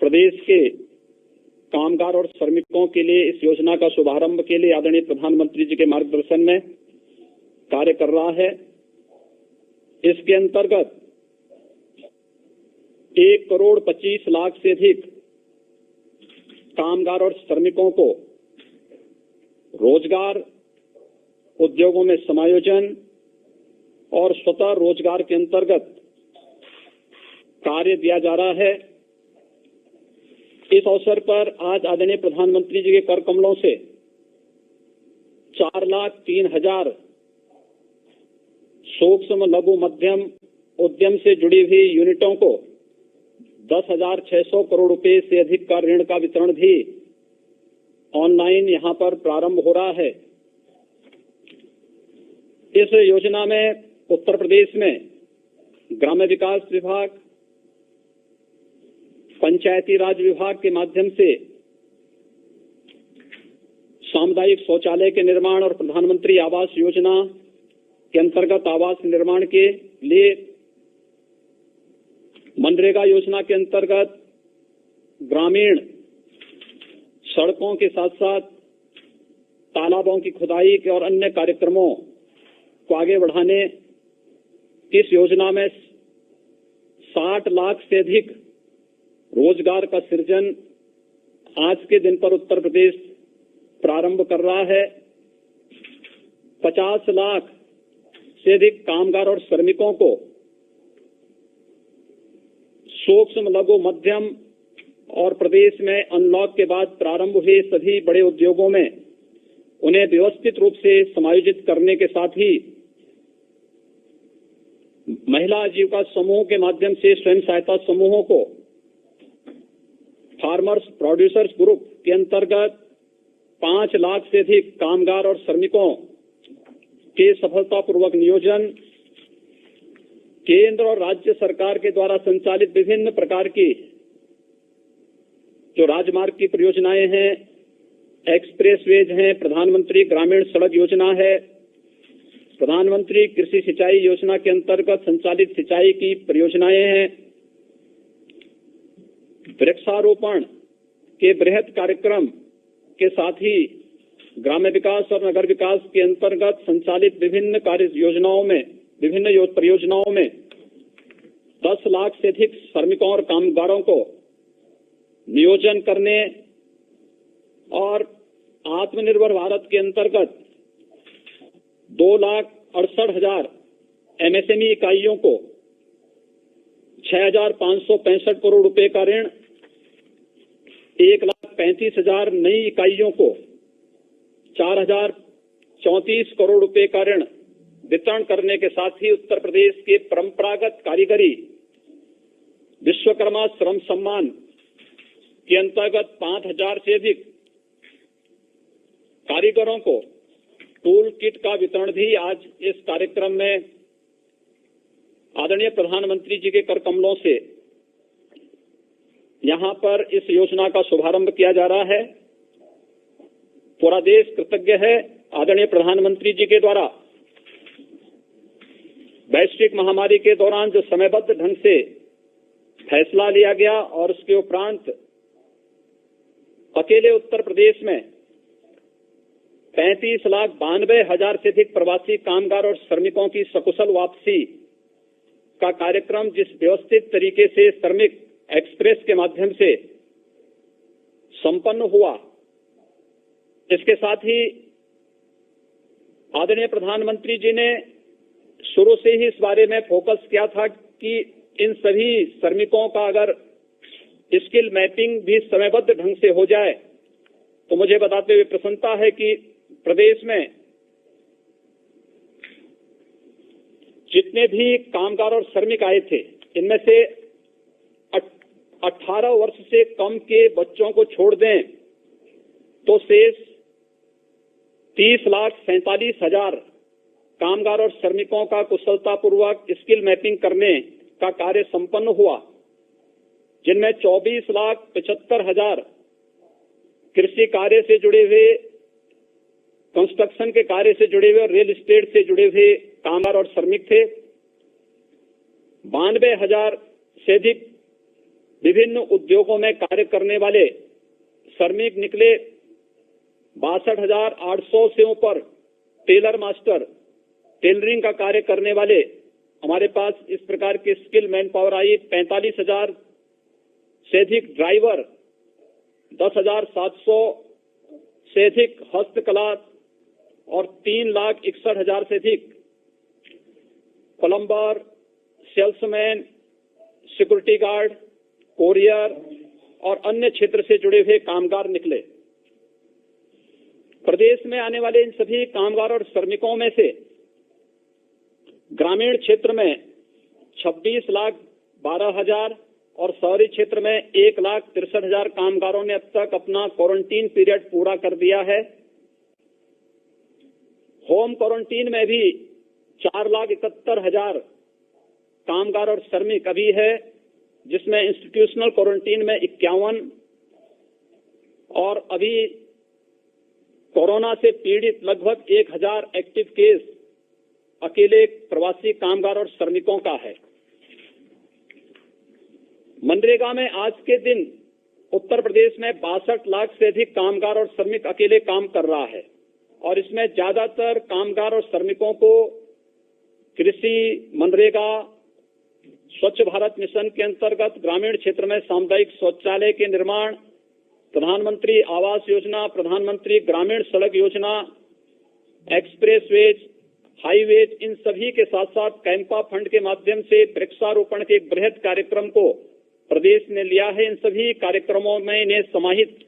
प्रदेश के कामगार और श्रमिकों के लिए इस योजना का शुभारंभ के लिए आदरणीय प्रधानमंत्री जी के मार्गदर्शन में कार्य कर रहा है। इसके अंतर्गत 1,25,00,000 से अधिक कामगार और श्रमिकों को रोजगार, उद्योगों में समायोजन और स्वतः रोजगार के अंतर्गत कार्य दिया जा रहा है। इस अवसर पर आज आदरणीय प्रधानमंत्री जी के कर कमलों से 4,03,000 सूक्ष्म लघु मध्यम उद्यम से जुड़ी हुई यूनिटों को 10,600 करोड़ रुपए से अधिक का ऋण का वितरण भी ऑनलाइन यहां पर प्रारंभ हो रहा है। इस योजना में उत्तर प्रदेश में ग्राम्य विकास विभाग, पंचायती राज विभाग के माध्यम से सामुदायिक शौचालय के निर्माण और प्रधानमंत्री आवास योजना के अंतर्गत आवास निर्माण के लिए, मनरेगा योजना के अंतर्गत ग्रामीण सड़कों के साथ साथ तालाबों की खुदाई के और अन्य कार्यक्रमों को आगे बढ़ाने इस योजना में 60 लाख से अधिक रोजगार का सृजन आज के दिन पर उत्तर प्रदेश प्रारंभ कर रहा है। 50 लाख से अधिक कामगार और श्रमिकों को सूक्ष्म लघु मध्यम और प्रदेश में अनलॉक के बाद प्रारंभ हुए सभी बड़े उद्योगों में उन्हें व्यवस्थित रूप से समायोजित करने के साथ ही महिला आजीविका समूह के माध्यम से स्वयं सहायता समूहों को फार्मर्स प्रोड्यूसर्स ग्रुप के अंतर्गत 5 लाख से अधिक कामगार और श्रमिकों के सफलतापूर्वक नियोजन, केंद्र और राज्य सरकार के द्वारा संचालित विभिन्न प्रकार की जो राजमार्ग की परियोजनाएं हैं, एक्सप्रेसवेज हैं, प्रधानमंत्री ग्रामीण सड़क योजना है, प्रधानमंत्री कृषि सिंचाई योजना के अंतर्गत संचालित सिंचाई की परियोजनाएं हैं, वृक्षारोपण के बृहद कार्यक्रम के साथ ही ग्राम्य विकास और नगर विकास के अंतर्गत संचालित विभिन्न कार्य योजनाओं में, विभिन्न परियोजनाओं में 10 लाख से अधिक श्रमिकों और कामगारों को नियोजन करने और आत्मनिर्भर भारत के अंतर्गत 2,68,000 एमएसएमई इकाइयों को 6,565 करोड़ रुपए का ऋण, 1,35,000 नई इकाइयों को 4,034 करोड़ रुपए का ऋण वितरण करने के साथ ही उत्तर प्रदेश के परंपरागत कारीगरी विश्वकर्मा श्रम सम्मान के अंतर्गत 5,000 से अधिक कारीगरों को टूल किट का वितरण भी आज इस कार्यक्रम में आदरणीय प्रधानमंत्री जी के कर कमलों से यहां पर इस योजना का शुभारंभ किया जा रहा है। पूरा देश कृतज्ञ है आदरणीय प्रधानमंत्री जी के द्वारा वैश्विक महामारी के दौरान जो समयबद्ध ढंग से फैसला लिया गया और उसके उपरांत अकेले उत्तर प्रदेश में 35,92,000 से अधिक प्रवासी कामगार और श्रमिकों की सकुशल वापसी का कार्यक्रम जिस व्यवस्थित तरीके से श्रमिक एक्सप्रेस के माध्यम से संपन्न हुआ, इसके साथ ही आदरणीय प्रधानमंत्री जी ने शुरू से ही इस बारे में फोकस किया था कि इन सभी श्रमिकों का अगर स्किल मैपिंग भी समयबद्ध ढंग से हो जाए तो मुझे बताते हुए प्रसन्नता है कि प्रदेश में जितने भी कामगार और श्रमिक आए थे, इनमें से 18 वर्ष से कम के बच्चों को छोड़ दें तो शेष 30,47,000 कामगार और श्रमिकों का कुशलतापूर्वक स्किल मैपिंग करने का कार्य संपन्न हुआ, जिनमें 24,75,000 कृषि कार्य से जुड़े हुए, कंस्ट्रक्शन के कार्य से जुड़े हुए और रियल एस्टेट से जुड़े हुए कामगार और श्रमिक थे। 92,000 से अधिक विभिन्न उद्योगों में कार्य करने वाले श्रमिक निकले। 62,800 से ऊपर टेलर मास्टर, टेलरिंग का कार्य करने वाले हमारे पास इस प्रकार की स्किल मैन पावर आई। 45,000 से अधिक ड्राइवर, 10,700 से अधिक हस्तकला और 3,61,000 से अधिक plumber, salesman, security guard, courier और अन्य क्षेत्र से जुड़े हुए कामगार निकले। प्रदेश में आने वाले इन सभी कामगार और श्रमिकों में से ग्रामीण क्षेत्र में 26,12,000 और शहरी क्षेत्र में 1,63,000 कामगारों ने अब तक अपना क्वारंटीन पीरियड पूरा कर दिया है। होम क्वारंटीन में भी 4,71,000 कामगार और श्रमिक अभी है, जिसमें इंस्टीट्यूशनल क्वारंटीन में 51 और अभी कोरोना से पीड़ित लगभग 1,000 एक्टिव केस अकेले प्रवासी कामगार और श्रमिकों का है। मनरेगा में आज के दिन उत्तर प्रदेश में 62 लाख से अधिक कामगार और श्रमिक अकेले काम कर रहा है और इसमें ज्यादातर कामगार और श्रमिकों को कृषि, मनरेगा, स्वच्छ भारत मिशन के अंतर्गत ग्रामीण क्षेत्र में सामुदायिक शौचालय के निर्माण, प्रधानमंत्री आवास योजना, प्रधानमंत्री ग्रामीण सड़क योजना, एक्सप्रेसवेज, हाईवेज, इन सभी के साथ साथ कैंपा फंड के माध्यम से वृक्षारोपण के एक बृहद कार्यक्रम को प्रदेश ने लिया है। इन सभी कार्यक्रमों में इन्हें समाहित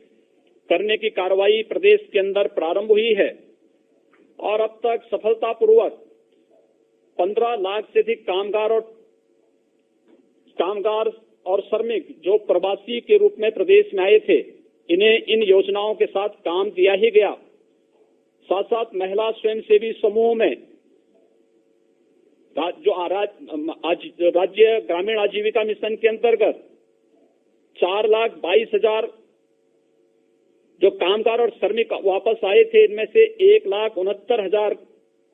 करने की कार्रवाई प्रदेश के अंदर प्रारंभ हुई है और अब तक सफलतापूर्वक 15 लाख से अधिक कामगार और श्रमिक जो प्रवासी के रूप में प्रदेश में आए थे, इन्हें इन योजनाओं के साथ काम दिया ही गया। साथ साथ महिला स्वयंसेवी समूह में राज्य ग्रामीण आजीविका मिशन के अंतर्गत 4,22,000 जो कामगार और श्रमिक वापस आए थे, इनमें से 1,69,000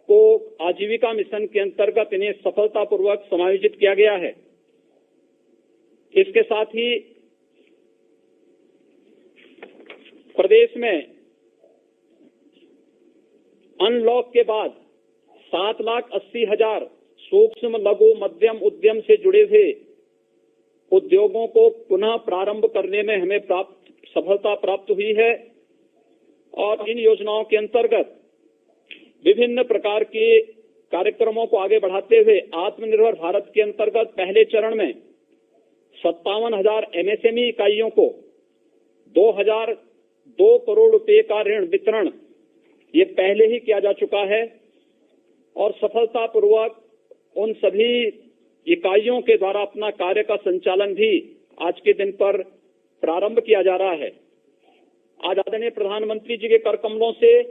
को आजीविका मिशन के अंतर्गत इन्हें सफलतापूर्वक समायोजित किया गया है। इसके साथ ही प्रदेश में अनलॉक के बाद 7,80,000 सूक्ष्म, लघु, मध्यम उद्यम से जुड़े हुए उद्योगों को पुनः प्रारंभ करने में हमें सफलता प्राप्त हुई है और इन योजनाओं के अंतर्गत विभिन्न प्रकार के कार्यक्रमों को आगे बढ़ाते हुए आत्मनिर्भर भारत के अंतर्गत पहले चरण में 57,000 एमएसएमई इकाइयों को 2,002 करोड़ रुपए का ऋण वितरण ये पहले ही किया जा चुका है और सफलतापूर्वक उन सभी इकाइयों के द्वारा अपना कार्य का संचालन भी आज के दिन पर प्रारंभ किया जा रहा है। आज आदरणीय प्रधानमंत्री जी के कर कमलों से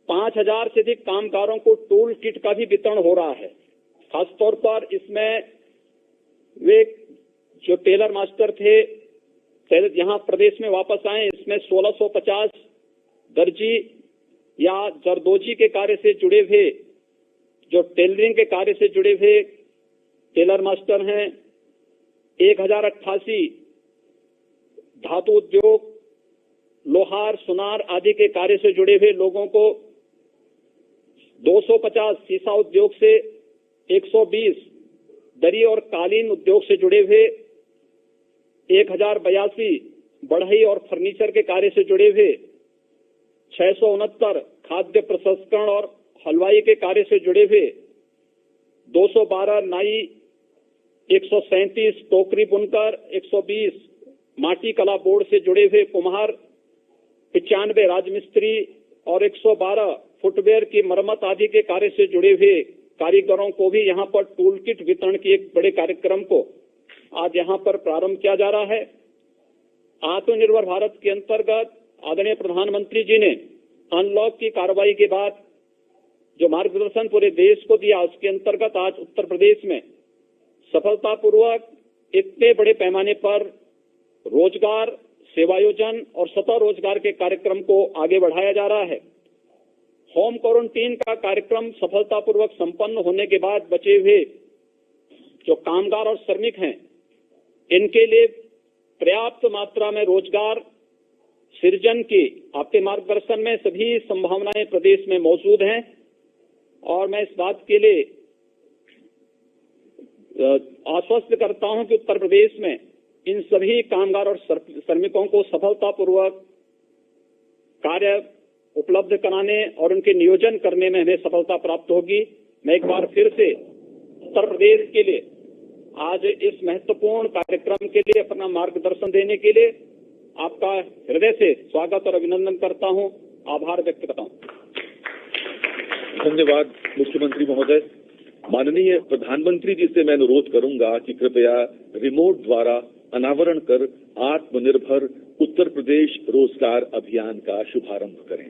5,000 से अधिक कामगारों को टूल किट का भी वितरण हो रहा है। खासतौर पर इसमें वे जो टेलर मास्टर थे, यहाँ प्रदेश में वापस आए, इसमें 1650 दर्जी या जरदोजी के कार्य से जुड़े हुए, जो टेलरिंग के कार्य से जुड़े हुए टेलर मास्टर हैं। 1,088 धातु उद्योग, लोहार, सुनार आदि के कार्य से जुड़े हुए लोगों को, 250 सीसा उद्योग से, 120 दरी और कालीन उद्योग से जुड़े हुए, 1,082 बढ़ई और फर्नीचर के कार्य से जुड़े हुए, 669 खाद्य प्रसंस्करण और हलवाई के कार्य से जुड़े हुए, 212 नाई, 137 टोकरी बुनकर, 120 माटी कला बोर्ड से जुड़े हुए कुम्हार, 95 राजमिस्त्री और 112 फुटवेयर की मरम्मत आदि के कार्य से जुड़े हुए कारीगरों को भी यहाँ पर टूल किट वितरण के एक बड़े कार्यक्रम को आज यहाँ पर प्रारंभ किया जा रहा है। आत्मनिर्भर भारत के अंतर्गत आदरणीय प्रधानमंत्री जी ने अनलॉक की कार्रवाई के बाद जो मार्गदर्शन पूरे देश को दिया, उसके अंतर्गत आज उत्तर प्रदेश में सफलतापूर्वक इतने बड़े पैमाने पर रोजगार, सेवायोजन और स्वतः रोजगार के कार्यक्रम को आगे बढ़ाया जा रहा है। होम क्वारंटीन का कार्यक्रम सफलतापूर्वक संपन्न होने के बाद बचे हुए जो कामगार और श्रमिक हैं, इनके लिए पर्याप्त मात्रा में रोजगार सृजन की आपके मार्गदर्शन में सभी संभावनाएं प्रदेश में मौजूद हैं और मैं इस बात के लिए आश्वस्त करता हूं कि उत्तर प्रदेश में इन सभी कामगार और श्रमिकों को सफलतापूर्वक कार्य उपलब्ध कराने और उनके नियोजन करने में हमें सफलता प्राप्त होगी। मैं एक बार फिर से उत्तर प्रदेश के लिए आज इस महत्वपूर्ण कार्यक्रम के लिए अपना मार्गदर्शन देने के लिए आपका हृदय से स्वागत और अभिनंदन करता हूं, आभार व्यक्त करता हूं। धन्यवाद मुख्यमंत्री महोदय। माननीय प्रधानमंत्री जी से मैं अनुरोध करूंगा कि कृपया रिमोट द्वारा अनावरण कर आत्मनिर्भर उत्तर प्रदेश रोजगार अभियान का शुभारंभ करें।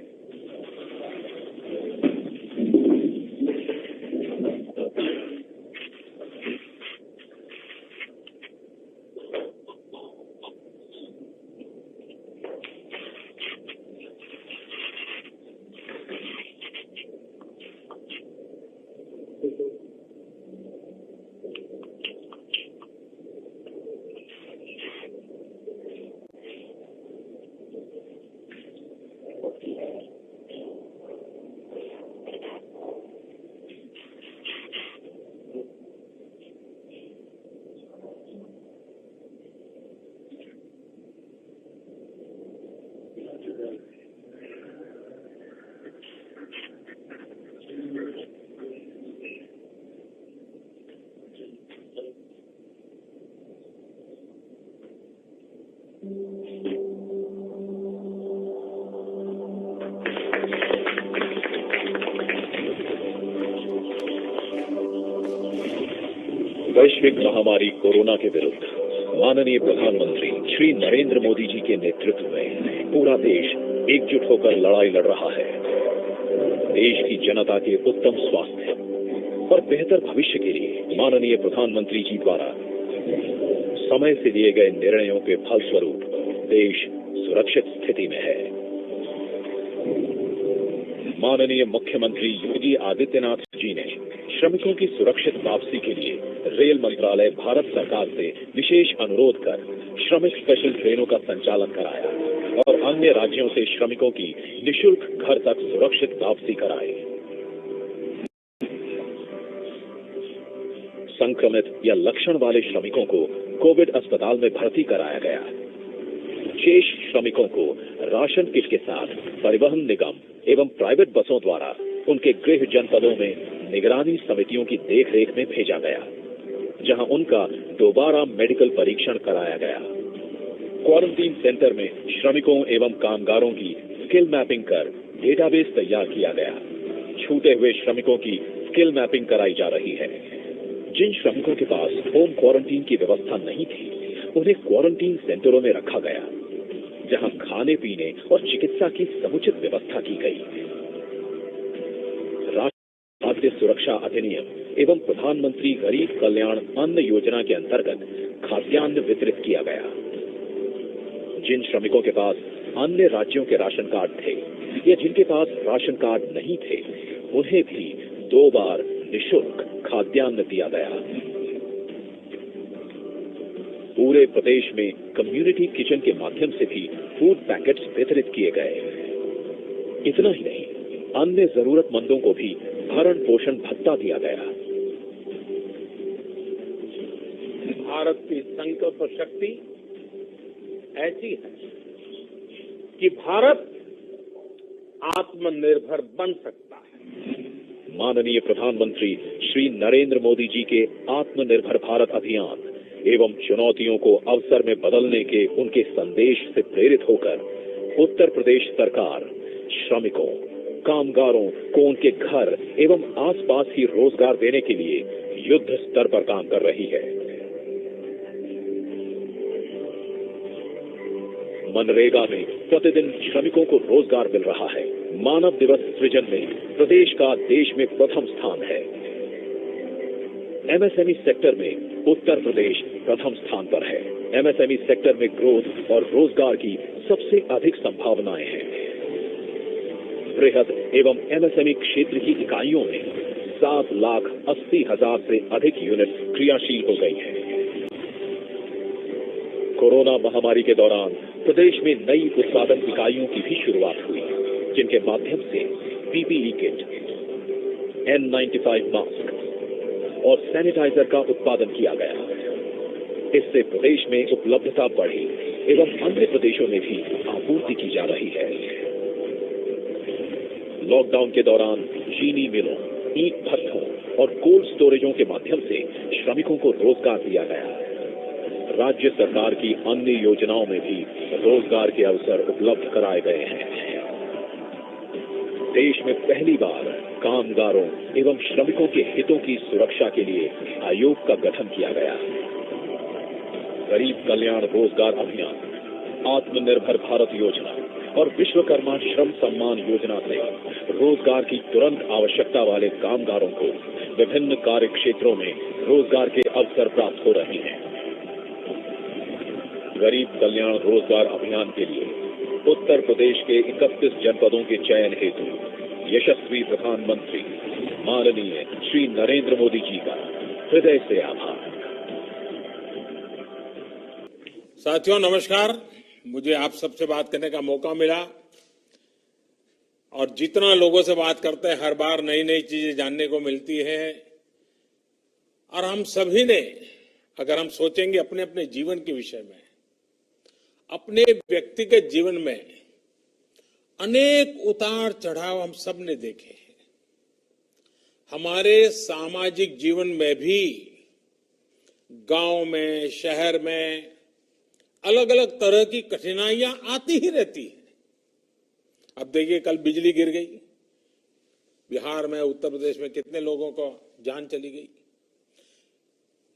वैश्विक महामारी कोरोना के विरुद्ध माननीय प्रधानमंत्री श्री नरेंद्र मोदी जी के नेतृत्व में पूरा देश एकजुट होकर लड़ाई लड़ रहा है। देश की जनता के उत्तम स्वास्थ्य और बेहतर भविष्य के लिए माननीय प्रधानमंत्री जी द्वारा समय से लिए गए निर्णयों के फलस्वरूप देश सुरक्षित स्थिति में है। माननीय मुख्यमंत्री योगी आदित्यनाथ जी ने श्रमिकों की सुरक्षित वापसी के लिए रेल मंत्रालय भारत सरकार से विशेष अनुरोध कर श्रमिक स्पेशल ट्रेनों का संचालन कराया और अन्य राज्यों से श्रमिकों की निःशुल्क घर तक सुरक्षित वापसी कराई। संक्रमित या लक्षण वाले श्रमिकों को कोविड अस्पताल में भर्ती कराया गया। शेष श्रमिकों को राशन किट के साथ परिवहन निगम एवं प्राइवेट बसों द्वारा उनके गृह जनपदों में निगरानी समितियों की देखरेख में भेजा गया, जहां उनका दोबारा मेडिकल परीक्षण कराया गया। क्वारंटीन सेंटर में श्रमिकों एवं कामगारों की स्किल मैपिंग कर डेटाबेस तैयार किया गया। छूटे हुए श्रमिकों की स्किल मैपिंग कराई जा रही है। जिन श्रमिकों के पास होम क्वारंटीन की व्यवस्था नहीं थी, उन्हें क्वारंटीन सेंटरों में रखा गया, जहां खाने पीने और चिकित्सा की समुचित व्यवस्था की गई। खाद्य सुरक्षा अधिनियम एवं प्रधानमंत्री गरीब कल्याण अन्न योजना के अंतर्गत खाद्यान्न वितरित किया गया। जिन श्रमिकों के पास अन्य राज्यों के राशन कार्ड थे या जिनके पास राशन कार्ड नहीं थे, उन्हें भी 2 बार निःशुल्क खाद्यान्न दिया गया। पूरे प्रदेश में कम्युनिटी किचन के माध्यम से भी फूड पैकेट्स वितरित किए गए। इतना ही नहीं, अन्य जरूरतमंदों को भी भरण पोषण भत्ता दिया गया। भारत की संकल्प शक्ति ऐसी है कि भारत आत्मनिर्भर बन सकता है। माननीय प्रधानमंत्री श्री नरेंद्र मोदी जी के आत्मनिर्भर भारत अभियान एवं चुनौतियों को अवसर में बदलने के उनके संदेश से प्रेरित होकर उत्तर प्रदेश सरकार श्रमिकों, कामगारों को उनके घर एवं आसपास ही रोजगार देने के लिए युद्ध स्तर पर काम कर रही है। मनरेगा में प्रतिदिन श्रमिकों को रोजगार मिल रहा है। मानव दिवस सृजन में प्रदेश का देश में प्रथम स्थान है। एमएसएमई सेक्टर में उत्तर प्रदेश प्रथम स्थान पर है। एमएसएमई सेक्टर में ग्रोथ और रोजगार की सबसे अधिक संभावनाएं हैं। बृहद एवं एमएसएमई क्षेत्र की इकाइयों में 7,80,000 से अधिक यूनिट क्रियाशील हो गई हैं। कोरोना महामारी के दौरान प्रदेश में नई उत्पादन इकाइयों की भी शुरुआत हुई, जिनके माध्यम से पीपीई किट, N95 मास्क और सैनिटाइजर का उत्पादन किया गया। इससे प्रदेश में उपलब्धता बढ़ी एवं अन्य प्रदेशों में भी आपूर्ति की जा रही है। लॉकडाउन के दौरान चीनी मिलों, ईंट भट्ठों और कोल्ड स्टोरेजों के माध्यम से श्रमिकों को रोजगार दिया गया। राज्य सरकार की अन्य योजनाओं में भी रोजगार के अवसर उपलब्ध कराए गए हैं। देश में पहली बार कामगारों एवं श्रमिकों के हितों की सुरक्षा के लिए आयोग का गठन किया गया। गरीब कल्याण रोजगार अभियान, आत्मनिर्भर भारत योजना और विश्वकर्मा श्रम सम्मान योजना से रोजगार की तुरंत आवश्यकता वाले कामगारों को विभिन्न कार्य क्षेत्रों में रोजगार के अवसर प्राप्त हो रहे हैं। गरीब कल्याण रोजगार अभियान के लिए उत्तर प्रदेश के 31 जनपदों के चयन हेतु यशस्वी प्रधानमंत्री माननीय श्री नरेंद्र मोदी जी का हृदय से आभार। साथियों नमस्कार, मुझे आप सबसे बात करने का मौका मिला और जितना लोगों से बात करते हैं हर बार नई नई चीजें जानने को मिलती है। और हम सभी ने, अगर हम सोचेंगे अपने अपने जीवन के विषय में, अपने व्यक्तिगत जीवन में अनेक उतार चढ़ाव हम सब ने देखे हैं। हमारे सामाजिक जीवन में भी गांव में, शहर में अलग अलग तरह की कठिनाइयां आती ही रहती है। अब देखिए, कल बिजली गिर गई बिहार में, उत्तर प्रदेश में कितने लोगों को जान चली गई।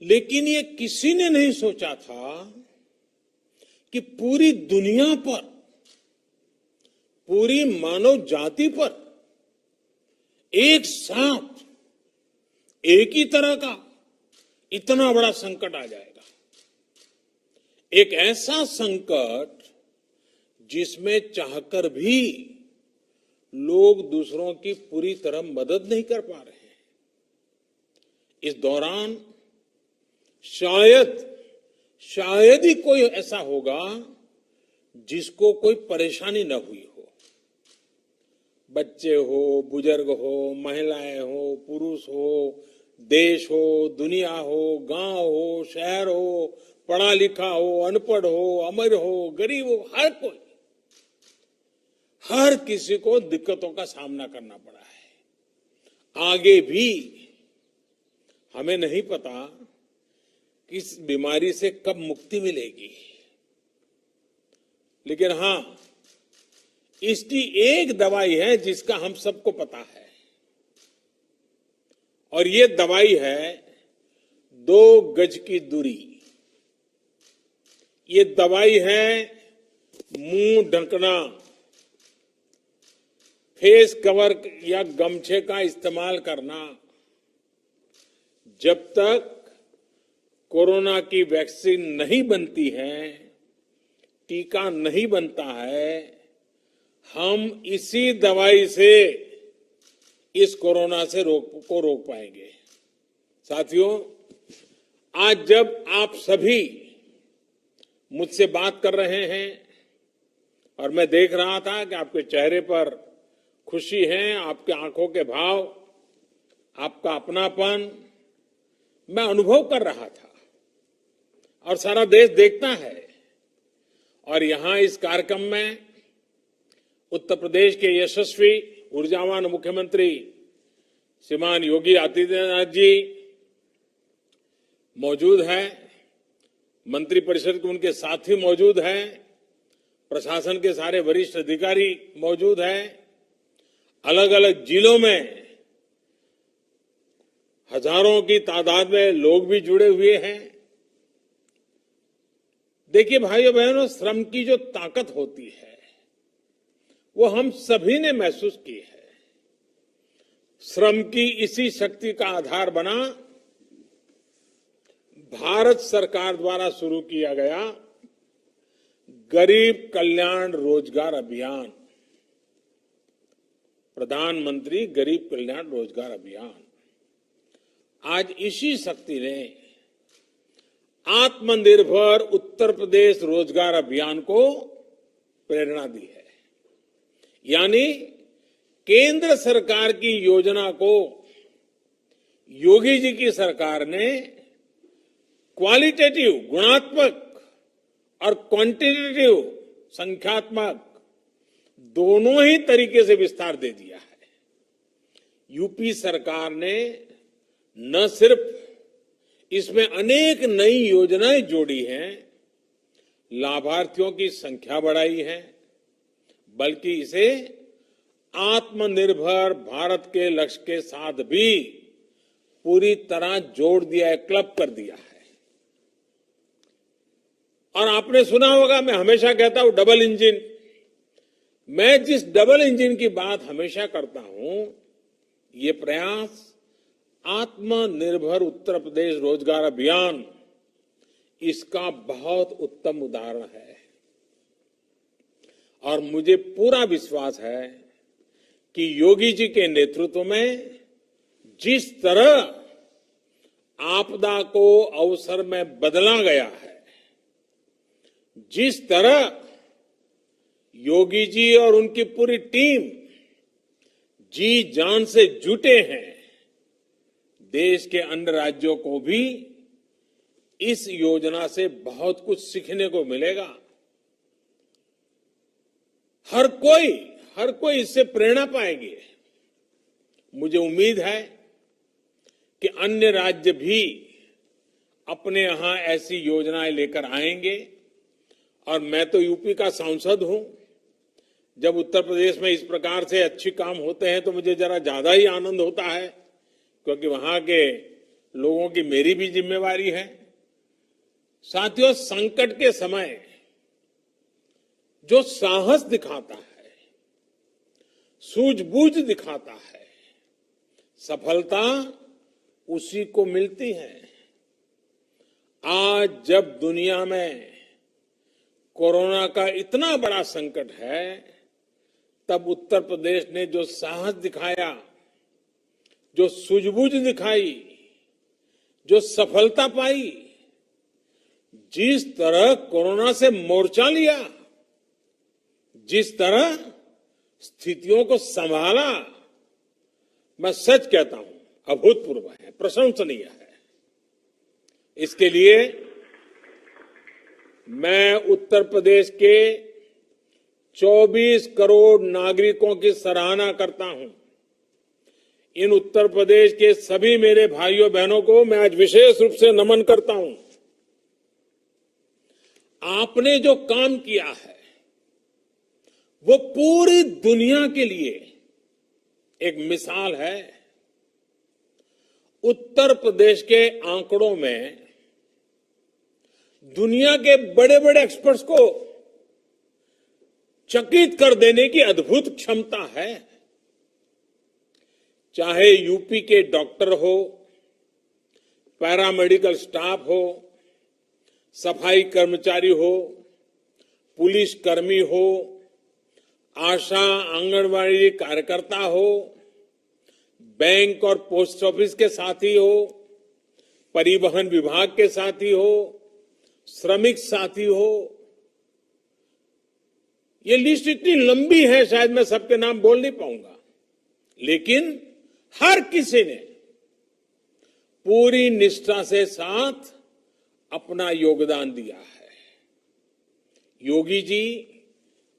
लेकिन ये किसी ने नहीं सोचा था कि पूरी दुनिया पर, पूरी मानव जाति पर एक साथ एक ही तरह का इतना बड़ा संकट आ जाएगा। एक ऐसा संकट जिसमें चाहकर भी लोग दूसरों की पूरी तरह मदद नहीं कर पा रहे हैं। इस दौरान शायद ही कोई ऐसा होगा जिसको कोई परेशानी न हुई हो। बच्चे हो, बुजुर्ग हो, महिलाएं हो, पुरुष हो, देश हो, दुनिया हो, गांव हो, शहर हो, पढ़ा लिखा हो, अनपढ़ हो, अमीर हो, गरीब हो, हर किसी को दिक्कतों का सामना करना पड़ा है। आगे भी हमें नहीं पता कि इस बीमारी से कब मुक्ति मिलेगी, लेकिन हां, इसकी एक दवाई है जिसका हम सबको पता है, और ये दवाई है 2 गज की दूरी। ये दवाई है मुंह ढकना, फेस कवर या गमछे का इस्तेमाल करना। जब तक कोरोना की वैक्सीन नहीं बनती है, टीका नहीं बनता है, हम इसी दवाई से इस कोरोना से रोक पाएंगे। साथियों, आज जब आप सभी मुझसे बात कर रहे हैं और मैं देख रहा था कि आपके चेहरे पर खुशी है, आपके आंखों के भाव, आपका अपनापन मैं अनुभव कर रहा था, और सारा देश देखता है। और यहां इस कार्यक्रम में उत्तर प्रदेश के यशस्वी ऊर्जावान मुख्यमंत्री श्रीमान योगी आदित्यनाथ जी मौजूद हैं, मंत्रिपरिषद के उनके साथी मौजूद हैं, प्रशासन के सारे वरिष्ठ अधिकारी मौजूद हैं, अलग अलग जिलों में हजारों की तादाद में लोग भी जुड़े हुए हैं। देखिए भाइयों बहनों, श्रम की जो ताकत होती है वो हम सभी ने महसूस की है। श्रम की इसी शक्ति का आधार बना भारत सरकार द्वारा शुरू किया गया गरीब कल्याण रोजगार अभियान, प्रधानमंत्री गरीब कल्याण रोजगार अभियान। आज इसी शक्ति ने आत्मनिर्भर उत्तर प्रदेश रोजगार अभियान को प्रेरणा दी है। यानी केंद्र सरकार की योजना को योगी जी की सरकार ने क्वालिटेटिव गुणात्मक और क्वांटिटेटिव संख्यात्मक दोनों ही तरीके से विस्तार दे दिया है। यूपी सरकार ने न सिर्फ इसमें अनेक नई योजनाएं जोड़ी हैं, लाभार्थियों की संख्या बढ़ाई है, बल्कि इसे आत्मनिर्भर भारत के लक्ष्य के साथ भी पूरी तरह जोड़ दिया है, क्लब कर दिया है। और आपने सुना होगा, मैं हमेशा कहता हूं डबल इंजन। मैं जिस डबल इंजन की बात हमेशा करता हूं, ये प्रयास आत्मनिर्भर उत्तर प्रदेश रोजगार अभियान इसका बहुत उत्तम उदाहरण है। और मुझे पूरा विश्वास है कि योगी जी के नेतृत्व में जिस तरह आपदा को अवसर में बदला गया है, जिस तरह योगी जी और उनकी पूरी टीम जी जान से जुटे हैं, देश के अन्य राज्यों को भी इस योजना से बहुत कुछ सीखने को मिलेगा। हर कोई इससे प्रेरणा पाएंगे। मुझे उम्मीद है कि अन्य राज्य भी अपने यहां ऐसी योजनाएं लेकर आएंगे। और मैं तो यूपी का सांसद हूं। जब उत्तर प्रदेश में इस प्रकार से अच्छे काम होते हैं तो मुझे जरा ज्यादा ही आनंद होता है, क्योंकि वहां के लोगों की मेरी भी जिम्मेवारी है। साथियों, संकट के समय जो साहस दिखाता है, सूझबूझ दिखाता है, सफलता उसी को मिलती है। आज जब दुनिया में कोरोना का इतना बड़ा संकट है, तब उत्तर प्रदेश ने जो साहस दिखाया, जो सूझबूझ दिखाई, जो सफलता पाई, जिस तरह कोरोना से मोर्चा लिया, जिस तरह स्थितियों को संभाला, मैं सच कहता हूं अभूतपूर्व है, प्रशंसनीय है। इसके लिए मैं उत्तर प्रदेश के 24 करोड़ नागरिकों की सराहना करता हूं। इन उत्तर प्रदेश के सभी मेरे भाइयों बहनों को मैं आज विशेष रूप से नमन करता हूं। आपने जो काम किया है वो पूरी दुनिया के लिए एक मिसाल है। उत्तर प्रदेश के आंकड़ों में दुनिया के बड़े बड़े एक्सपर्ट्स को चकित कर देने की अद्भुत क्षमता है। चाहे यूपी के डॉक्टर हो, पैरामेडिकल स्टाफ हो, सफाई कर्मचारी हो, पुलिस कर्मी हो, आशा आंगनवाड़ी कार्यकर्ता हो, बैंक और पोस्ट ऑफिस के साथी हो, परिवहन विभाग के साथी हो, श्रमिक साथी हो। ये लिस्ट इतनी लंबी है, शायद मैं सबके नाम बोल नहीं पाऊंगा, लेकिन हर किसी ने पूरी निष्ठा से साथ अपना योगदान दिया है। योगी जी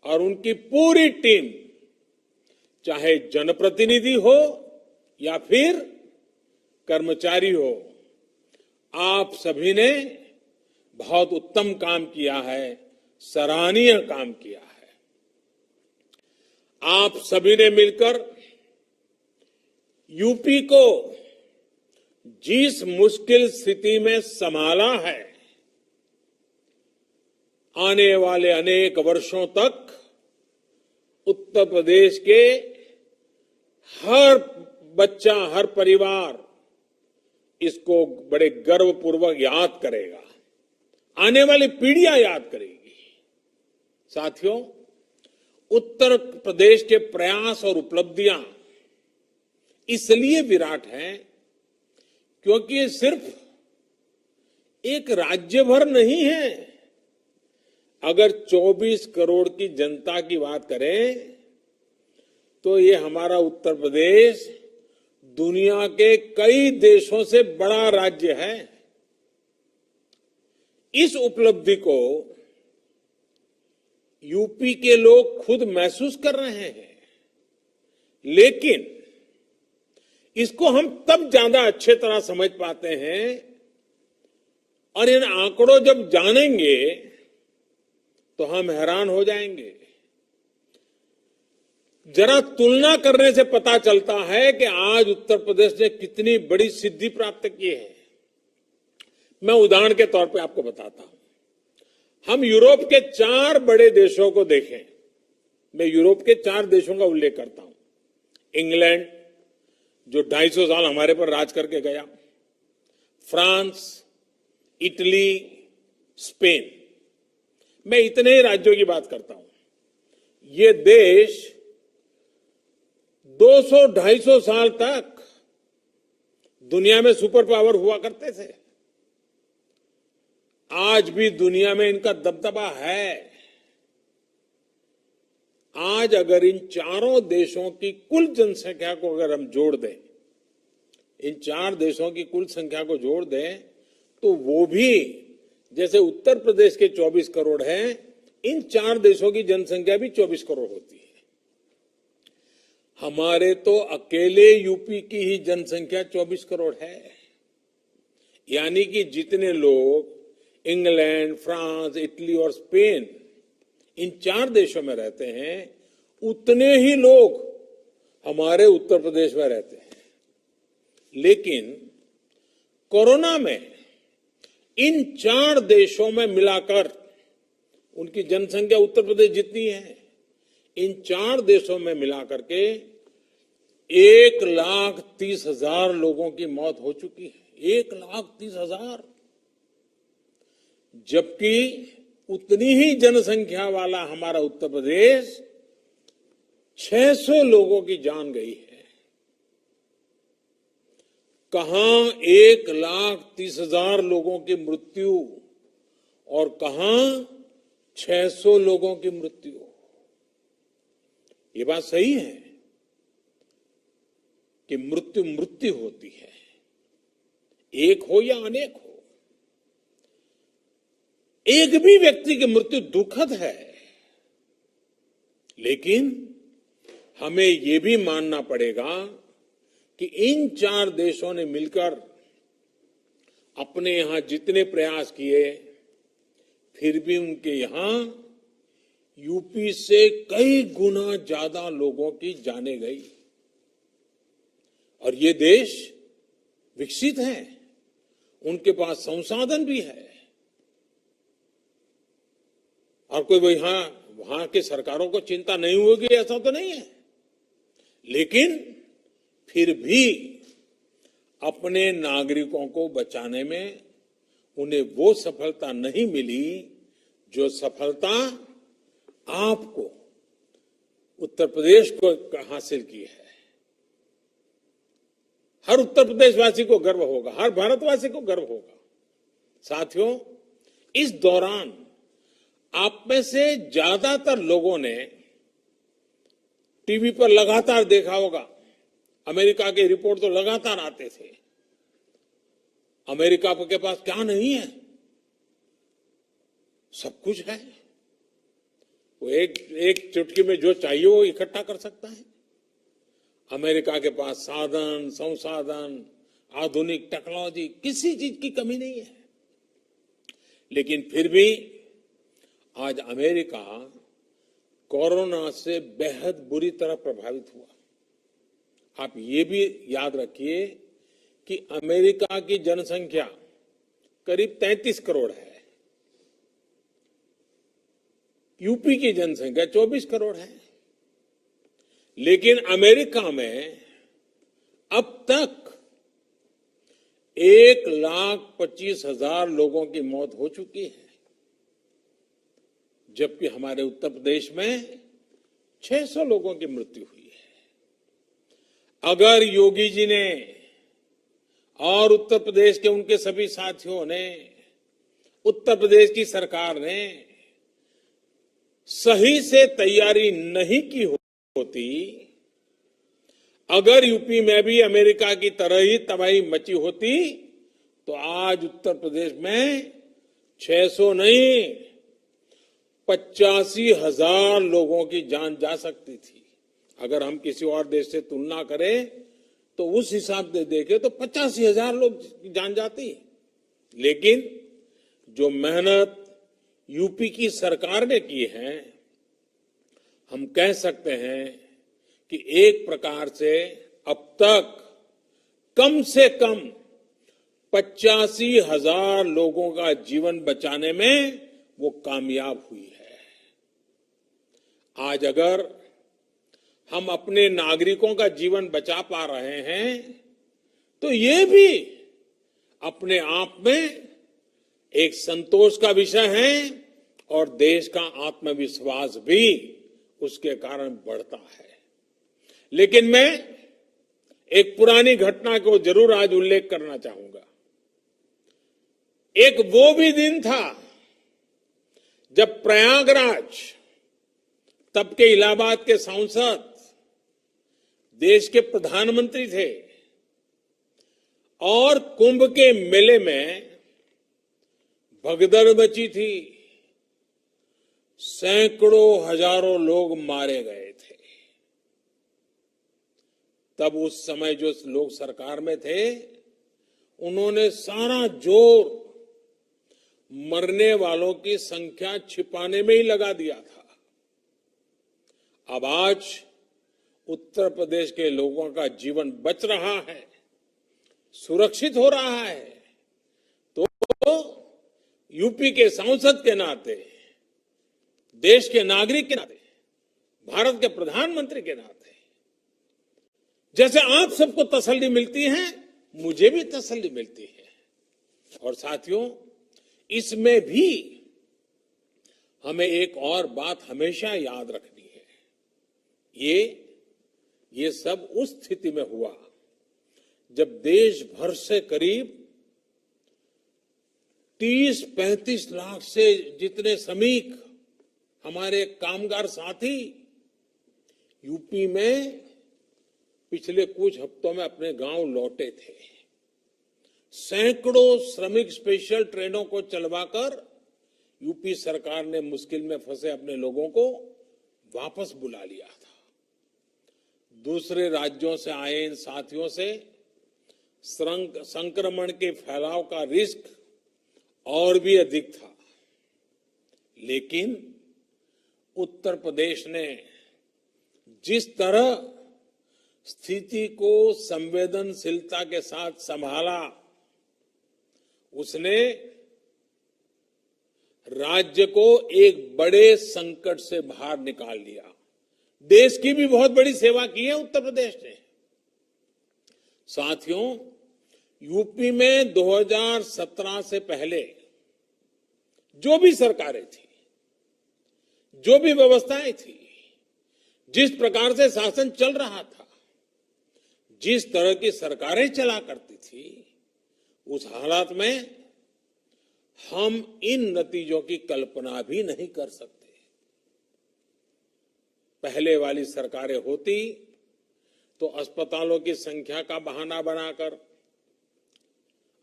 और उनकी पूरी टीम, चाहे जनप्रतिनिधि हो या फिर कर्मचारी हो, आप सभी ने बहुत उत्तम काम किया है, सराहनीय काम किया है। आप सभी ने मिलकर यूपी को जिस मुश्किल स्थिति में संभाला है, आने वाले अनेक वर्षों तक उत्तर प्रदेश के हर बच्चा, हर परिवार इसको बड़े गर्वपूर्वक याद करेगा, आने वाली पीढ़ियां याद करेगी। साथियों, उत्तर प्रदेश के प्रयास और उपलब्धियां इसलिए विराट हैं क्योंकि ये सिर्फ एक राज्य भर नहीं है। अगर 24 करोड़ की जनता की बात करें तो ये हमारा उत्तर प्रदेश दुनिया के कई देशों से बड़ा राज्य है। इस उपलब्धि को यूपी के लोग खुद महसूस कर रहे हैं, लेकिन इसको हम तब ज्यादा अच्छे तरह समझ पाते हैं और इन आंकड़ों जब जानेंगे तो हम हैरान हो जाएंगे। जरा तुलना करने से पता चलता है कि आज उत्तर प्रदेश ने कितनी बड़ी सिद्धि प्राप्त की है। मैं उदाहरण के तौर पे आपको बताता हूं। हम यूरोप के 4 बड़े देशों को देखें। मैं यूरोप के 4 देशों का उल्लेख करता हूं। इंग्लैंड, जो 250 साल हमारे पर राज करके गया, फ्रांस, इटली, स्पेन। मैं इतने ही राज्यों की बात करता हूं। ये देश 200-250 साल तक दुनिया में सुपर पावर हुआ करते थे। आज भी दुनिया में इनका दबदबा है। आज अगर इन चारों देशों की कुल जनसंख्या को अगर हम जोड़ दें, इन 4 देशों की कुल संख्या को जोड़ दें, तो वो भी जैसे उत्तर प्रदेश के 24 करोड़ हैं, इन 4 देशों की जनसंख्या भी 24 करोड़ होती है। हमारे तो अकेले यूपी की ही जनसंख्या 24 करोड़ है। यानी कि जितने लोग इंग्लैंड, फ्रांस, इटली और स्पेन, इन 4 देशों में रहते हैं, उतने ही लोग हमारे उत्तर प्रदेश में रहते हैं। लेकिन कोरोना में इन 4 देशों में मिलाकर उनकी जनसंख्या उत्तर प्रदेश जितनी है, इन 4 देशों में मिलाकर के 1,30,000 लोगों की मौत हो चुकी है। 1,30,000। जबकि उतनी ही जनसंख्या वाला हमारा उत्तर प्रदेश 600 लोगों की जान गई है। कहां 1,30,000 लोगों की मृत्यु और कहां 600 लोगों की मृत्यु। ये बात सही है कि मृत्यु मृत्यु होती है, एक हो या अनेक हो। एक भी व्यक्ति की मृत्यु दुखद है, लेकिन हमें यह भी मानना पड़ेगा कि इन 4 देशों ने मिलकर अपने यहां जितने प्रयास किए, फिर भी उनके यहां यूपी से कई गुना ज्यादा लोगों की जाने गई। और ये देश विकसित है, उनके पास संसाधन भी है, और कोई वहां के सरकारों को चिंता नहीं होगी ऐसा तो नहीं है। लेकिन फिर भी अपने नागरिकों को बचाने में उन्हें वो सफलता नहीं मिली जो सफलता आपको उत्तर प्रदेश को हासिल की है। हर उत्तर प्रदेशवासी को गर्व होगा, हर भारतवासी को गर्व होगा। साथियों, इस दौरान आप में से ज्यादातर लोगों ने टीवी पर लगातार देखा होगा, अमेरिका के रिपोर्ट तो लगातार आते थे। अमेरिका के पास क्या नहीं है? सब कुछ है। वो एक चुटकी में जो चाहिए वो इकट्ठा कर सकता है। अमेरिका के पास साधन, संसाधन, आधुनिक टेक्नोलॉजी, किसी चीज की कमी नहीं है। लेकिन फिर भी आज अमेरिका कोरोना से बेहद बुरी तरह प्रभावित हुआ। आप ये भी याद रखिए कि अमेरिका की जनसंख्या करीब 33 करोड़ है, यूपी की जनसंख्या 24 करोड़ है। लेकिन अमेरिका में अब तक 1,25,000 लोगों की मौत हो चुकी है, जबकि हमारे उत्तर प्रदेश में 600 लोगों की मृत्यु हुई है। अगर योगी जी ने और उत्तर प्रदेश के उनके सभी साथियों ने उत्तर प्रदेश की सरकार ने सही से तैयारी नहीं की होती, अगर यूपी में भी अमेरिका की तरह ही तबाही मची होती, तो आज उत्तर प्रदेश में 600 नहीं 85,000 लोगों की जान जा सकती थी। अगर हम किसी और देश से तुलना करें तो उस हिसाब से देखें तो 85,000 लोग की जान जाती। लेकिन जो मेहनत यूपी की सरकार ने की है, हम कह सकते हैं कि एक प्रकार से अब तक कम से कम 85,000 लोगों का जीवन बचाने में वो कामयाब हुई है। आज अगर हम अपने नागरिकों का जीवन बचा पा रहे हैं तो ये भी अपने आप में एक संतोष का विषय है और देश का आत्मविश्वास भी उसके कारण बढ़ता है। लेकिन मैं एक पुरानी घटना को जरूर आज उल्लेख करना चाहूंगा। एक वो भी दिन था जब प्रयागराज, तब के इलाहाबाद के सांसद, देश के प्रधानमंत्री थे और कुंभ के मेले में भगदड़ मची थी। सैकड़ों हजारों लोग मारे गए थे। तब उस समय जो लोग सरकार में थे, उन्होंने सारा जोर मरने वालों की संख्या छिपाने में ही लगा दिया था। अब आज उत्तर प्रदेश के लोगों का जीवन बच रहा है, सुरक्षित हो रहा है, तो यूपी के सांसद के नाते, देश के नागरिक के नाते, भारत के प्रधानमंत्री के नाते, जैसे आप सबको तसल्ली मिलती है, मुझे भी तसल्ली मिलती है। और साथियों, इसमें भी हमें एक और बात हमेशा याद रखनी है। ये सब उस स्थिति में हुआ जब देश भर से करीब 30-35 लाख से जितने श्रमिक, हमारे कामगार साथी यूपी में पिछले कुछ हफ्तों में अपने गांव लौटे थे। सैकड़ों श्रमिक स्पेशल ट्रेनों को चलवाकर यूपी सरकार ने मुश्किल में फंसे अपने लोगों को वापस बुला लिया था। दूसरे राज्यों से आए इन साथियों से संक्रमण के फैलाव का रिस्क और भी अधिक था। लेकिन उत्तर प्रदेश ने जिस तरह स्थिति को संवेदनशीलता के साथ संभाला, उसने राज्य को एक बड़े संकट से बाहर निकाल लिया। देश की भी बहुत बड़ी सेवा की है उत्तर प्रदेश ने। साथियों, यूपी में 2017 से पहले जो भी सरकारें थी, जो भी व्यवस्थाएं थी, जिस प्रकार से शासन चल रहा था, जिस तरह की सरकारें चला करती थी, उस हालात में हम इन नतीजों की कल्पना भी नहीं कर सकते। पहले वाली सरकारें होती तो अस्पतालों की संख्या का बहाना बनाकर,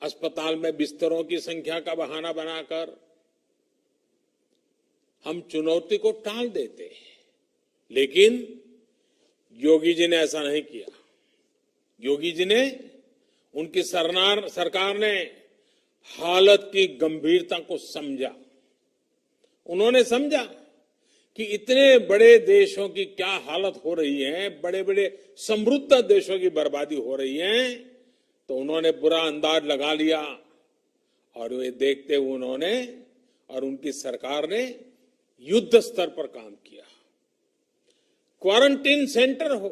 अस्पताल में बिस्तरों की संख्या का बहाना बनाकर हम चुनौती को टाल देते। लेकिन योगी जी ने ऐसा नहीं किया। योगी जी ने, उनकी सरकार ने हालत की गंभीरता को समझा। उन्होंने समझा कि इतने बड़े देशों की क्या हालत हो रही है, बड़े बड़े समृद्ध देशों की बर्बादी हो रही है, तो उन्होंने बुरा अंदाज लगा लिया। और वे देखते हुए उन्होंने और उनकी सरकार ने युद्ध स्तर पर काम किया। क्वारंटीन सेंटर हो,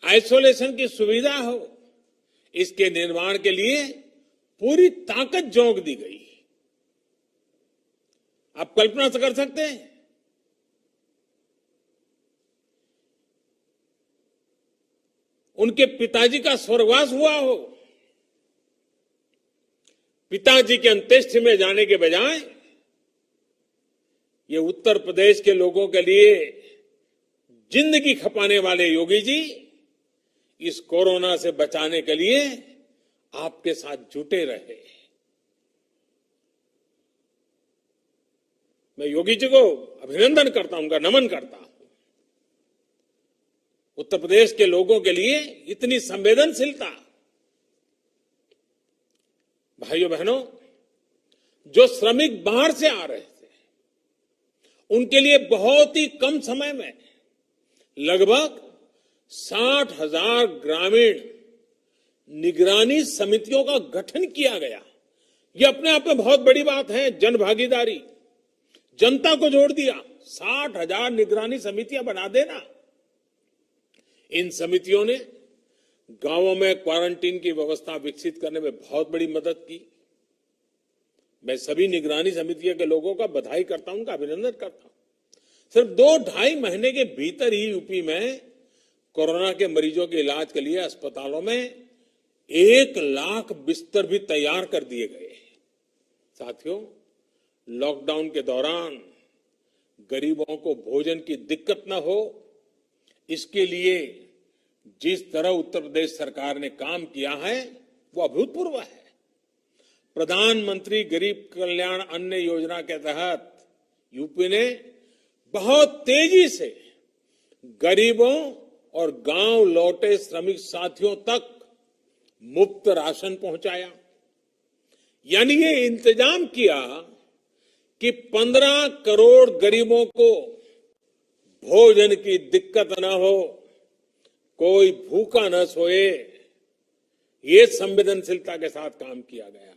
आइसोलेशन की सुविधा हो, इसके निर्माण के लिए पूरी ताकत झोंक दी गई। आप कल्पना से कर सकते हैं, उनके पिताजी का स्वर्गवास हुआ हो, पिताजी की अंत्येष्टि में जाने के बजाय ये उत्तर प्रदेश के लोगों के लिए जिंदगी खपाने वाले योगी जी इस कोरोना से बचाने के लिए आपके साथ जुटे रहे। मैं योगी जी को अभिनंदन करता हूं, उनका नमन करता हूं। उत्तर प्रदेश के लोगों के लिए इतनी संवेदनशीलता। भाइयों बहनों, जो श्रमिक बाहर से आ रहे थे, उनके लिए बहुत ही कम समय में लगभग 60,000 ग्रामीण निगरानी समितियों का गठन किया गया। यह अपने आप में बहुत बड़ी बात है। जन भागीदारी, जनता को जोड़ दिया। 60,000 निगरानी समितियां बना देना। इन समितियों ने गांवों में क्वारंटीन की व्यवस्था विकसित करने में बहुत बड़ी मदद की। मैं सभी निगरानी समितियों के लोगों का बधाई करता हूं, उनका अभिनंदन करता हूं। सिर्फ 2-2.5 महीने के भीतर ही यूपी में कोरोना के मरीजों के इलाज के लिए अस्पतालों में 1 लाख बिस्तर भी तैयार कर दिए गए। साथियों, लॉकडाउन के दौरान गरीबों को भोजन की दिक्कत न हो, इसके लिए जिस तरह उत्तर प्रदेश सरकार ने काम किया है वो अभूतपूर्व है। प्रधानमंत्री गरीब कल्याण अन्न योजना के तहत यूपी ने बहुत तेजी से गरीबों और गांव लौटे श्रमिक साथियों तक मुफ्त राशन पहुंचाया। यानी ये इंतजाम किया कि 15 करोड़ गरीबों को भोजन की दिक्कत न हो, कोई भूखा न सोए। ये संवेदनशीलता के साथ काम किया गया।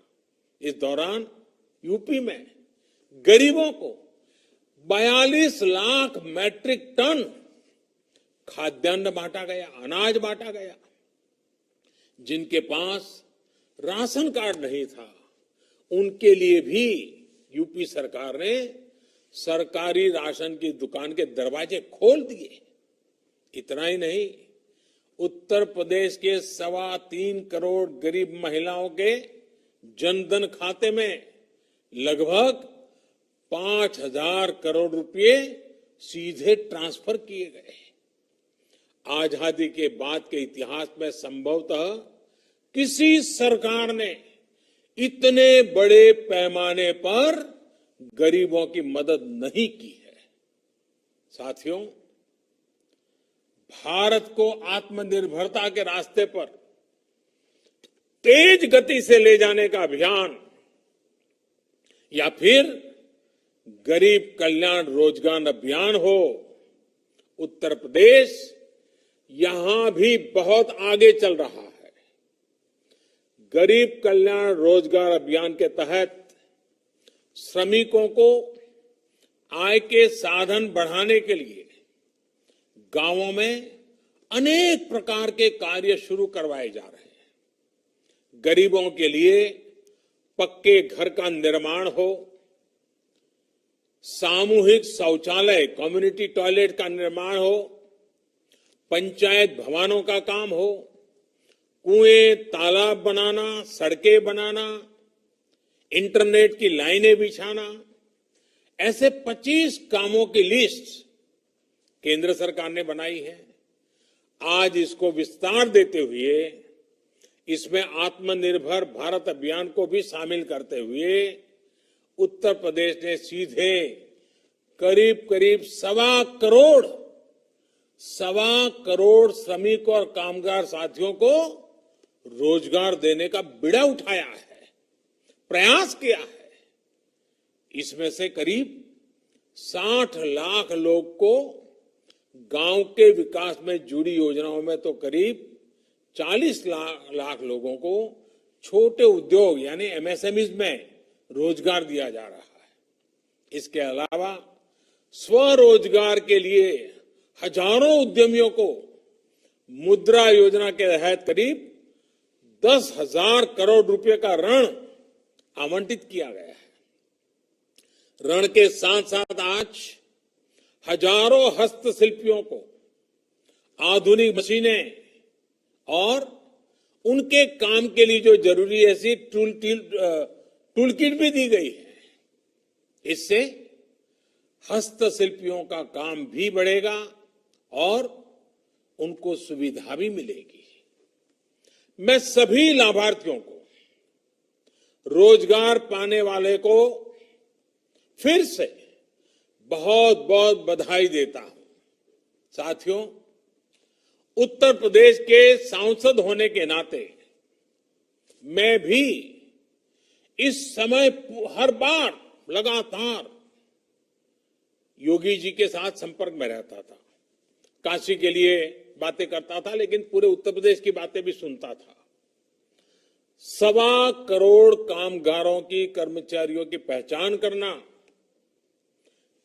इस दौरान यूपी में गरीबों को 42 लाख मैट्रिक टन खाद्यान्न बांटा गया, अनाज बांटा गया। जिनके पास राशन कार्ड नहीं था, उनके लिए भी यूपी सरकार ने सरकारी राशन की दुकान के दरवाजे खोल दिए। इतना ही नहीं, उत्तर प्रदेश के 3.25 करोड़ गरीब महिलाओं के जनधन खाते में लगभग 5,000 करोड़ रुपए सीधे ट्रांसफर किए गए। आजादी के बाद के इतिहास में संभवतः किसी सरकार ने इतने बड़े पैमाने पर गरीबों की मदद नहीं की है। साथियों, भारत को आत्मनिर्भरता के रास्ते पर तेज गति से ले जाने का अभियान या फिर गरीब कल्याण रोजगार अभियान हो, उत्तर प्रदेश यहां भी बहुत आगे चल रहा है। गरीब कल्याण रोजगार अभियान के तहत श्रमिकों को आय के साधन बढ़ाने के लिए गांवों में अनेक प्रकार के कार्य शुरू करवाए जा रहे हैं। गरीबों के लिए पक्के घर का निर्माण हो, सामूहिक शौचालय कम्युनिटी टॉयलेट का निर्माण हो, पंचायत भवनों का काम हो, कुएं तालाब बनाना, सड़कें बनाना, इंटरनेट की लाइनें बिछाना, ऐसे 25 कामों की लिस्ट केंद्र सरकार ने बनाई है। आज इसको विस्तार देते हुए इसमें आत्मनिर्भर भारत अभियान को भी शामिल करते हुए उत्तर प्रदेश ने सीधे करीब करीब 1.25 करोड़ श्रमिक और कामगार साथियों को रोजगार देने का बीड़ा उठाया है, प्रयास किया है। इसमें से करीब 60 लाख लोग को गांव के विकास में जुड़ी योजनाओं में तो करीब 40 लाख लोगों को छोटे उद्योग यानी एमएसएमई में रोजगार दिया जा रहा है। इसके अलावा स्वरोजगार के लिए हजारों उद्यमियों को मुद्रा योजना के तहत करीब 10,000 करोड़ रुपए का ऋण आवंटित किया गया है। ऋण के साथ साथ आज हजारों हस्तशिल्पियों को आधुनिक मशीनें और उनके काम के लिए जो जरूरी ऐसी टूल किट भी दी गई है। इससे हस्तशिल्पियों का काम भी बढ़ेगा और उनको सुविधा भी मिलेगी। मैं सभी लाभार्थियों को, रोजगार पाने वाले को फिर से बहुत बहुत बधाई देता हूं। साथियों, उत्तर प्रदेश के सांसद होने के नाते मैं भी इस समय हर बार लगातार योगी जी के साथ संपर्क में रहता था। काशी के लिए बातें करता था, लेकिन पूरे उत्तर प्रदेश की बातें भी सुनता था। 1.25 करोड़ कामगारों की, कर्मचारियों की पहचान करना,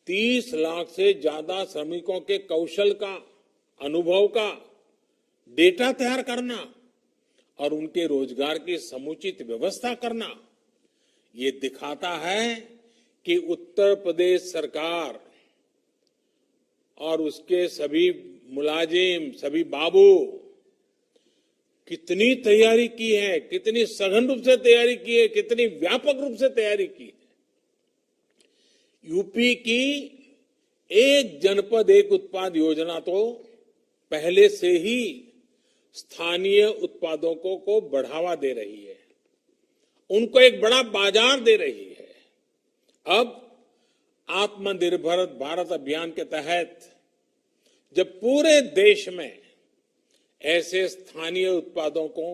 30 लाख से ज्यादा श्रमिकों के कौशल का, अनुभव का डेटा तैयार करना और उनके रोजगार की समुचित व्यवस्था करना, ये दिखाता है कि उत्तर प्रदेश सरकार और उसके सभी मुलाजिम, सभी बाबू कितनी तैयारी की है, कितनी सघन रूप से तैयारी की है, कितनी व्यापक रूप से तैयारी की है। यूपी की एक जनपद एक उत्पाद योजना तो पहले से ही स्थानीय उत्पादों को बढ़ावा दे रही है, उनको एक बड़ा बाजार दे रही है। अब आत्मनिर्भर भारत अभियान के तहत जब पूरे देश में ऐसे स्थानीय उत्पादों को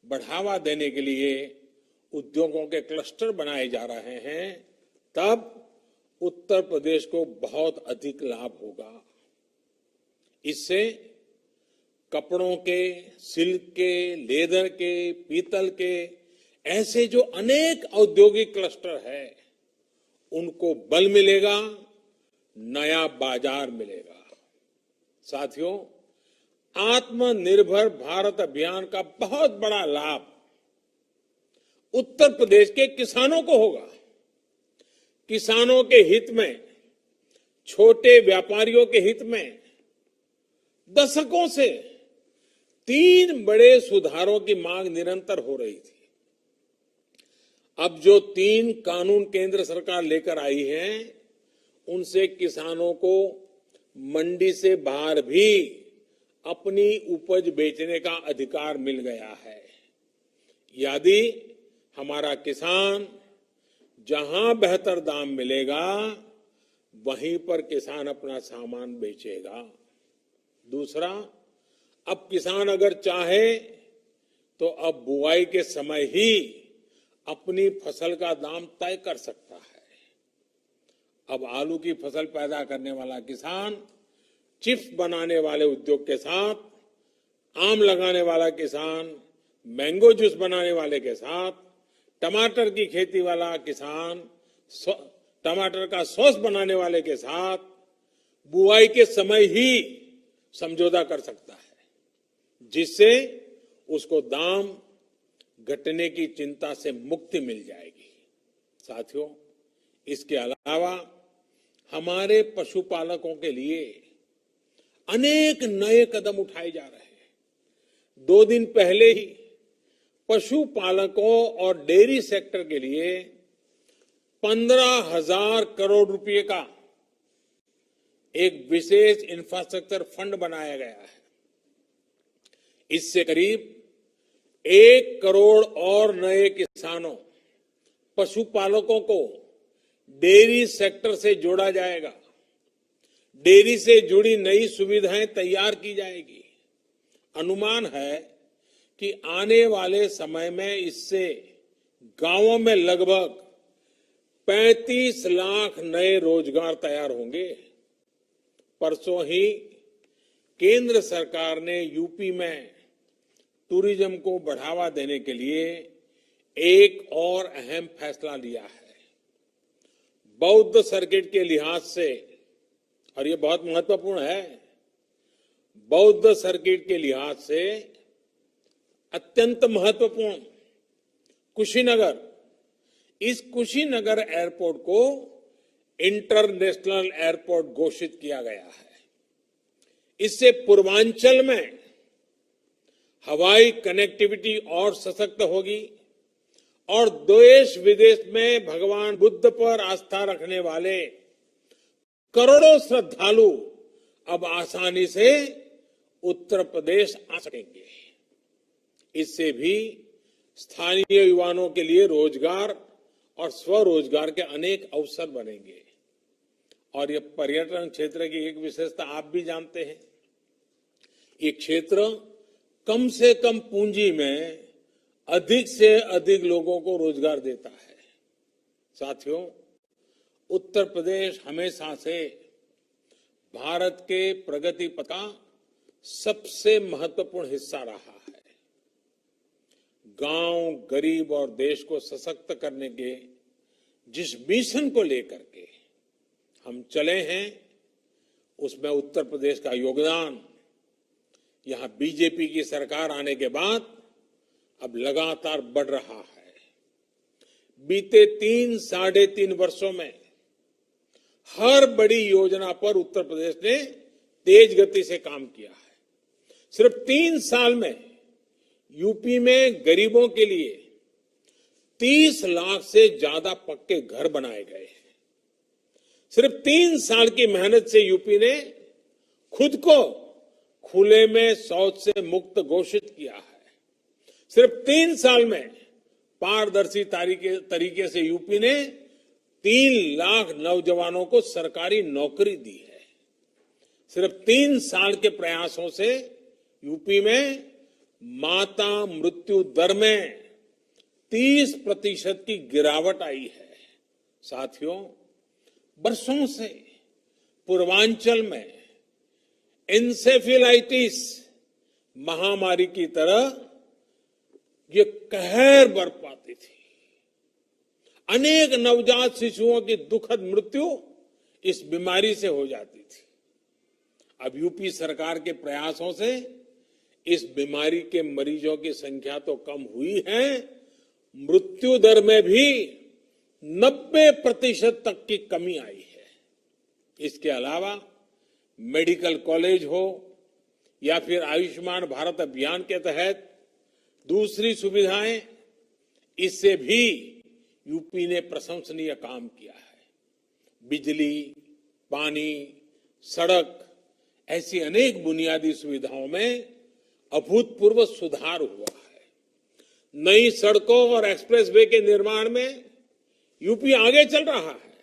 बढ़ावा देने के लिए उद्योगों के क्लस्टर बनाए जा रहे हैं, तब उत्तर प्रदेश को बहुत अधिक लाभ होगा। इससे कपड़ों के, सिल्क के, लेदर के, पीतल के ऐसे जो अनेक औद्योगिक क्लस्टर है, उनको बल मिलेगा, नया बाजार मिलेगा। साथियों, आत्मनिर्भर भारत अभियान का बहुत बड़ा लाभ उत्तर प्रदेश के किसानों को होगा। किसानों के हित में, छोटे व्यापारियों के हित में दशकों से 3 बड़े सुधारों की मांग निरंतर हो रही थी। अब जो 3 कानून केंद्र सरकार लेकर आई है, उनसे किसानों को मंडी से बाहर भी अपनी उपज बेचने का अधिकार मिल गया है। यदि हमारा किसान जहां बेहतर दाम मिलेगा, वहीं पर किसान अपना सामान बेचेगा। दूसरा, अब किसान अगर चाहे तो अब बुआई के समय ही अपनी फसल का दाम तय कर सकता है। अब आलू की फसल पैदा करने वाला किसान चिप्स बनाने वाले उद्योग के साथ, आम लगाने वाला किसान मैंगो जूस बनाने वाले के साथ, टमाटर की खेती वाला किसान टमाटर का सॉस बनाने वाले के साथ बुआई के समय ही समझौता कर सकता है, जिससे उसको दाम घटने की चिंता से मुक्ति मिल जाएगी। साथियों, इसके अलावा हमारे पशुपालकों के लिए अनेक नए कदम उठाए जा रहे हैं। 2 दिन पहले ही पशुपालकों और डेयरी सेक्टर के लिए 15,000 करोड़ रुपए का एक विशेष इंफ्रास्ट्रक्चर फंड बनाया गया है। इससे करीब 1 करोड़ और नए किसानों, पशुपालकों को डेयरी सेक्टर से जोड़ा जाएगा। डेयरी से जुड़ी नई सुविधाएं तैयार की जाएगी। अनुमान है कि आने वाले समय में इससे गांवों में लगभग 35 लाख नए रोजगार तैयार होंगे। परसों ही केंद्र सरकार ने यूपी में टूरिज्म को बढ़ावा देने के लिए एक और अहम फैसला लिया है। बौद्ध सर्किट के लिहाज से, और ये बहुत महत्वपूर्ण है, बौद्ध सर्किट के लिहाज से अत्यंत महत्वपूर्ण कुशीनगर, इस कुशीनगर एयरपोर्ट को इंटरनेशनल एयरपोर्ट घोषित किया गया है। इससे पूर्वांचल में हवाई कनेक्टिविटी और सशक्त होगी और देश विदेश में भगवान बुद्ध पर आस्था रखने वाले करोड़ों श्रद्धालु अब आसानी से उत्तर प्रदेश आ सकेंगे। इससे भी स्थानीय युवाओं के लिए रोजगार और स्वरोजगार के अनेक अवसर बनेंगे। और ये पर्यटन क्षेत्र की एक विशेषता आप भी जानते हैं। ये क्षेत्र कम से कम पूंजी में अधिक से अधिक लोगों को रोजगार देता है। साथियों, उत्तर प्रदेश हमेशा से भारत के प्रगति पथ का सबसे महत्वपूर्ण हिस्सा रहा है। गांव, गरीब और देश को सशक्त करने के जिस मिशन को लेकर के हम चले हैं, उसमें उत्तर प्रदेश का योगदान यहां बीजेपी की सरकार आने के बाद अब लगातार बढ़ रहा है। बीते 3-3.5 वर्षों में हर बड़ी योजना पर उत्तर प्रदेश ने तेज गति से काम किया है। सिर्फ 3 साल में यूपी में गरीबों के लिए 30 लाख से ज्यादा पक्के घर बनाए गए हैं। सिर्फ 3 साल की मेहनत से यूपी ने खुद को खुले में शौच से मुक्त घोषित किया है। सिर्फ 3 साल में पारदर्शी तरीके से यूपी ने 3 लाख नौजवानों को सरकारी नौकरी दी है। सिर्फ 3 साल के प्रयासों से यूपी में माता मृत्यु दर में 30% की गिरावट आई है। साथियों, बरसों से पूर्वांचल में एन्सेफेलाइटिस महामारी की तरह ये कहर बरपाती थी। अनेक नवजात शिशुओं की दुखद मृत्यु इस बीमारी से हो जाती थी। अब यूपी सरकार के प्रयासों से इस बीमारी के मरीजों की संख्या तो कम हुई है, मृत्यु दर में भी 90% तक की कमी आई है। इसके अलावा मेडिकल कॉलेज हो या फिर आयुष्मान भारत अभियान के तहत दूसरी सुविधाएं, इससे भी यूपी ने प्रशंसनीय काम किया है। बिजली, पानी, सड़क ऐसी अनेक बुनियादी सुविधाओं में अभूतपूर्व सुधार हुआ है। नई सड़कों और एक्सप्रेसवे के निर्माण में यूपी आगे चल रहा है।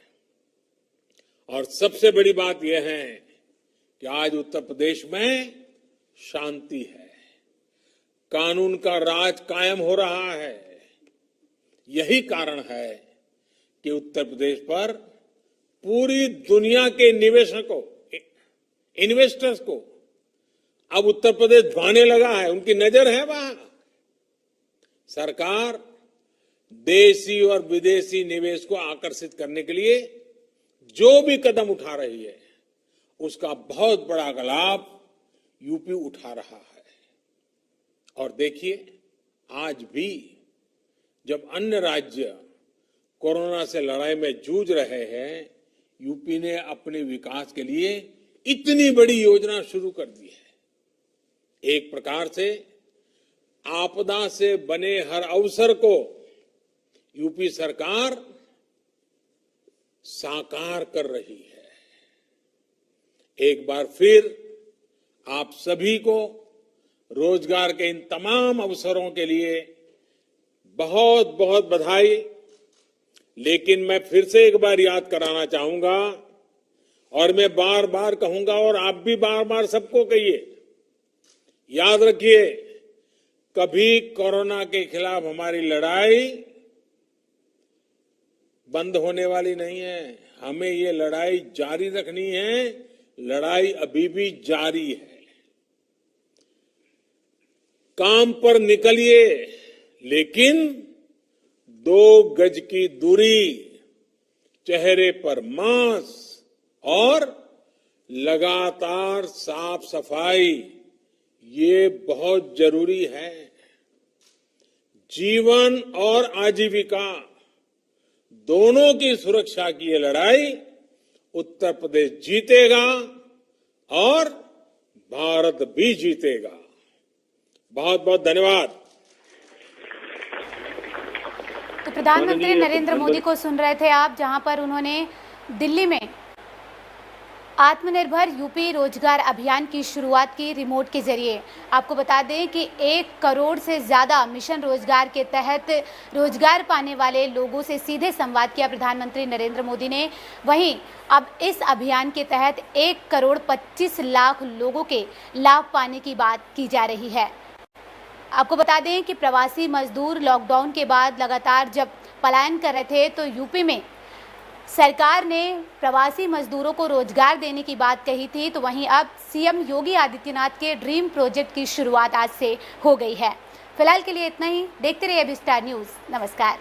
और सबसे बड़ी बात यह है कि आज उत्तर प्रदेश में शांति है, कानून का राज कायम हो रहा है। यही कारण है कि उत्तर प्रदेश पर पूरी दुनिया के निवेशकों, इन्वेस्टर्स को अब उत्तर प्रदेश भाने लगा है, उनकी नजर है वहां। सरकार देशी और विदेशी निवेश को आकर्षित करने के लिए जो भी कदम उठा रही है, उसका बहुत बड़ा लाभ यूपी उठा रहा है। और देखिए, आज भी जब अन्य राज्य कोरोना से लड़ाई में जूझ रहे हैं, यूपी ने अपने विकास के लिए इतनी बड़ी योजना शुरू कर दी है। एक प्रकार से आपदा से बने हर अवसर को यूपी सरकार साकार कर रही है। एक बार फिर आप सभी को रोजगार के इन तमाम अवसरों के लिए बहुत बहुत बधाई। लेकिन मैं फिर से एक बार याद कराना चाहूंगा, और मैं बार बार कहूंगा, और आप भी बार बार सबको कहिए, याद रखिए, कभी कोरोना के खिलाफ हमारी लड़ाई बंद होने वाली नहीं है। हमें ये लड़ाई जारी रखनी है। लड़ाई अभी भी जारी है। काम पर निकलिए, लेकिन 2 गज की दूरी, चेहरे पर मास्क और लगातार साफ सफाई, ये बहुत जरूरी है। जीवन और आजीविका दोनों की सुरक्षा की ये लड़ाई उत्तर प्रदेश जीतेगा और भारत भी जीतेगा। बहुत बहुत धन्यवाद। प्रधानमंत्री नरेंद्र मोदी को सुन रहे थे आप, जहां पर उन्होंने दिल्ली में आत्मनिर्भर यूपी रोजगार अभियान की शुरुआत की रिमोट के जरिए। आपको बता दें कि 1 करोड़ से ज़्यादा मिशन रोजगार के तहत रोजगार पाने वाले लोगों से सीधे संवाद किया प्रधानमंत्री नरेंद्र मोदी ने। वहीं अब इस अभियान के तहत 1 करोड़ 25 लाख लोगों के लाभ पाने की बात की जा रही है। आपको बता दें कि प्रवासी मजदूर लॉकडाउन के बाद लगातार जब पलायन कर रहे थे तो यूपी में सरकार ने प्रवासी मजदूरों को रोजगार देने की बात कही थी, तो वहीं अब सीएम योगी आदित्यनाथ के ड्रीम प्रोजेक्ट की शुरुआत आज से हो गई है। फिलहाल के लिए इतना ही। देखते रहिए अभी स्टार न्यूज़। नमस्कार।